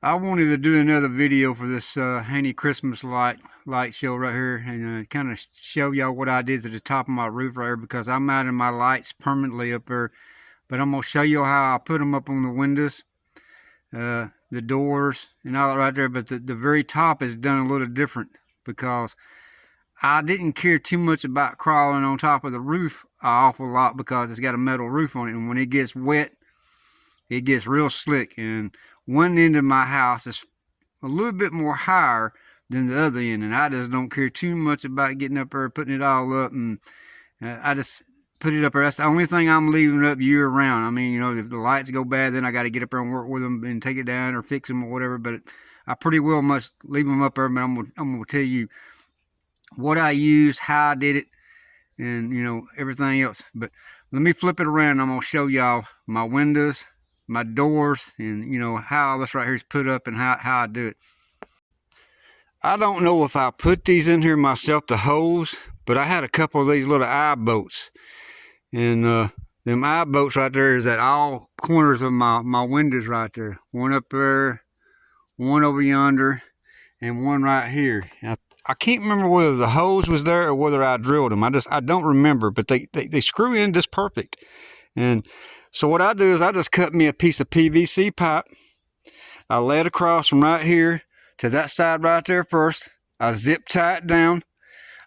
I wanted to do another video for this Haney Christmas light show right here, and kind of show y'all what I did to the top of my roof right here, because I'm mounting my lights permanently up there. But I'm gonna show you how I put them up on the windows, the doors, and all that right there. But the very top is done a little different, because I didn't care too much about crawling on top of the roof an awful lot, because it's got a metal roof on it, and when it gets wet, it gets real slick. And one end of my house is a little bit more higher than the other end, and I just don't care too much about getting up there, putting it all up, and I just put it up there. That's the only thing I'm leaving up year round. I mean, if the lights go bad, then I got to get up there and work with them and take it down or fix them or whatever. But I pretty well must leave them up there. But I'm gonna tell you what I use, how I did it, and everything else. But let me flip it around. I'm gonna show y'all my windows, my doors, and how this right here is put up and how I do it. I don't know if I put these in here myself, the holes, but I had a couple of these little eye bolts, and them eye bolts right there is at all corners of my windows right there. One up there, one over yonder, and one right here. I can't remember whether the hose was there or whether I drilled them. I don't remember, but they screw in just perfect. And so what I do is I just cut me a piece of PVC pipe. I lay it across from right here to that side right there first. I zip tie it down.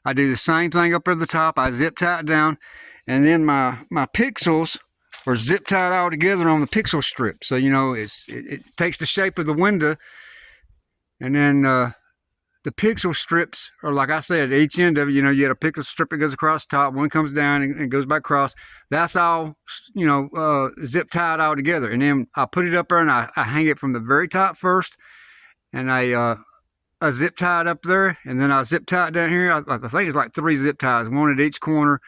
I do the same thing up at the top. I zip tie it down, and then my pixels are zip tied all together on the pixel strip. So it takes the shape of the window, and then the pixel strips are, like I said, at each end of it, you got a pixel strip that goes across the top, one comes down and goes back across. That's all, zip tied all together. And then I put it up there and I hang it from the very top first, and I zip tie it up there, and then I zip tie it down here. I think it's like 3 zip ties, one at each corner,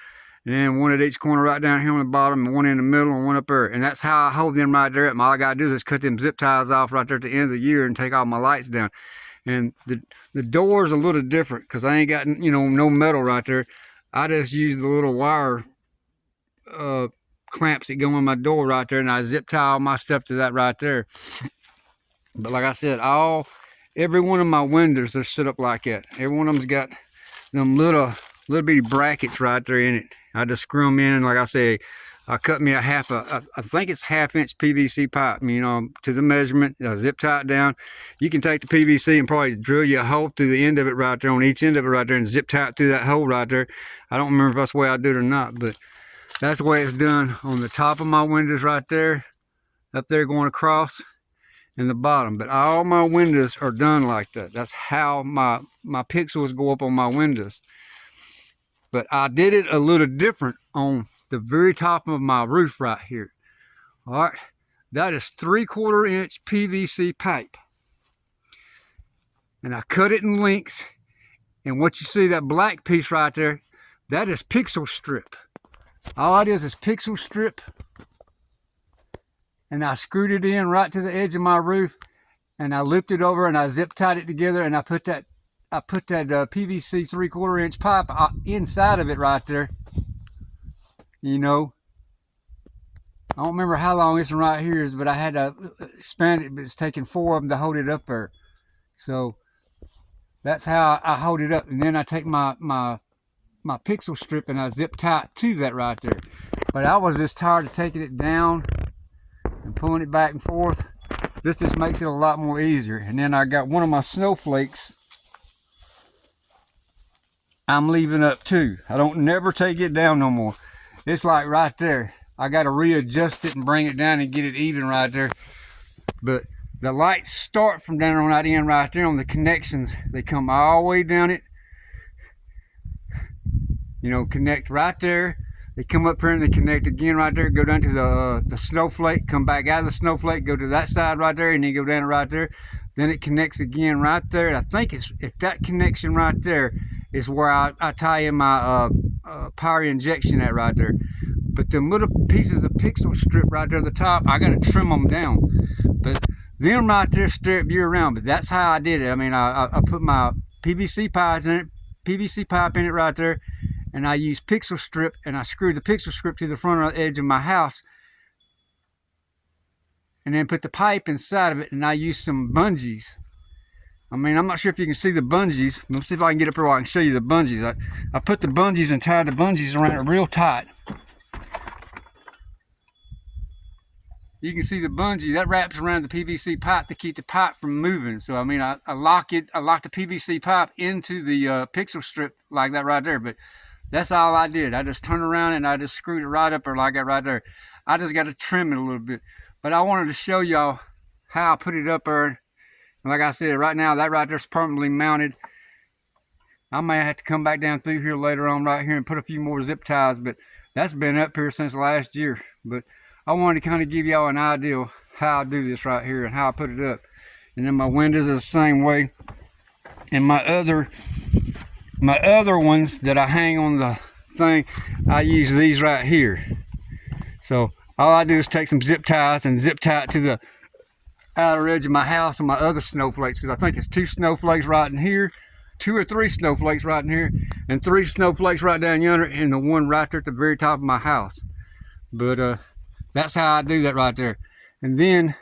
and then one at each corner right down here on the bottom, and one in the middle, and one up there. And that's how I hold them right there. All I gotta do is cut them zip ties off right there at the end of the year and take all my lights down. And the door's a little different, because I ain't got no metal right there. I just use the little wire clamps that go on my door right there, and I zip tie all my stuff to that right there. But like I said, every one of my windows are set up like that. Every one of them's got them little bitty brackets right there in it. I just screw them in, and like I say, I cut me I think it's 1/2-inch PVC pipe, to the measurement. I zip tie it down. You can take the PVC and probably drill you a hole through the end of it right there, on each end of it right there, and zip tie it through that hole right there. I don't remember if that's the way I do it or not, but that's the way it's done on the top of my windows right there, up there going across, and the bottom. But all my windows are done like that. That's how my pixels go up on my windows. But I did it a little different on the very top of my roof right here. All right, that is 3/4 inch PVC pipe, and I cut it in lengths. And what you see, that black piece right there, that is pixel strip. All it is pixel strip, and I screwed it in right to the edge of my roof, and I looped it over, and I zip tied it together, and I put that PVC 3/4 inch pipe inside of it right there. I don't remember how long this one right here is, but I had to expand it, but it's taking 4 of them to hold it up there. So that's how I hold it up. And then I take my pixel strip and I zip tie it to that right there. But I was just tired of taking it down and pulling it back and forth. This just makes it a lot more easier. And then I got one of my snowflakes I'm leaving up too. I don't never take it down no more. It's like right there. I got to readjust it and bring it down and get it even right there. But the lights start from down on that end right there on the connections. They come all the way down it. Connect right there. They come up here and they connect again right there. Go down to the snowflake. Come back out of the snowflake. Go to that side right there, and then go down right there. Then it connects again right there. And I think if that connection right there is where I tie in my power injection at right there. But them little pieces of pixel strip right there at the top, I got to trim them down. But them right there stay up year round. But that's how I did it. I mean, I put my PVC pipe in it right there, and I used pixel strip, and I screwed the pixel strip to the front edge of my house. and then put the pipe inside of it, and I used some bungees. I mean, I'm not sure if you can see the bungees. Let's see if I can get up here where I can show you the bungees. I put the bungees and tied the bungees around it real tight. You can see the bungee that wraps around the PVC pipe to keep the pipe from moving. So I mean, I lock the PVC pipe into the pixel strip like that right there. But that's all I did. I just turned around and I just screwed it right up there like that right there. I just got to trim it a little bit. But I wanted to show y'all how I put it up there. And like I said, right now that right there's permanently mounted. I may have to come back down through here later on right here and put a few more zip ties. But that's been up here since last year. But I wanted to kind of give y'all an idea of how I do this right here and how I put it up. And then my windows are the same way. And my other ones that I hang on the thing, I use these right here. So all I do is take some zip ties and zip tie it to the outer edge of my house and my other snowflakes, because I think it's 2 snowflakes right in here, 2 or 3 snowflakes right in here, and 3 snowflakes right down yonder, and the one right there at the very top of my house. But that's how I do that right there. And then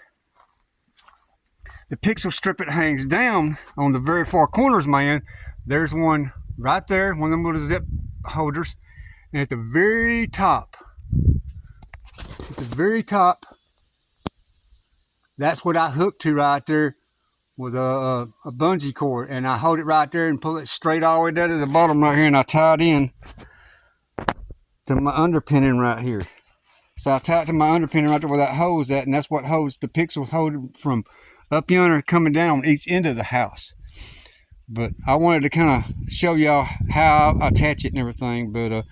the pixel strip it hangs down on the very far corners, man. There's one right there, one of them little zip holders. And at the very top, that's what I hook to right there with a bungee cord. And I hold it right there and pull it straight all the way down to the bottom right here. And I tie it in to my underpinning right here. So I tie it to my underpinning right there where that hose at, and that's what holds the pixels hold from up yonder coming down on each end of the house. But I wanted to kind of show y'all how I attach it and everything. But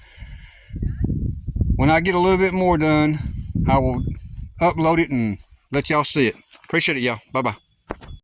when I get a little bit more done, I will upload it and let y'all see it. Appreciate it, y'all. Bye-bye.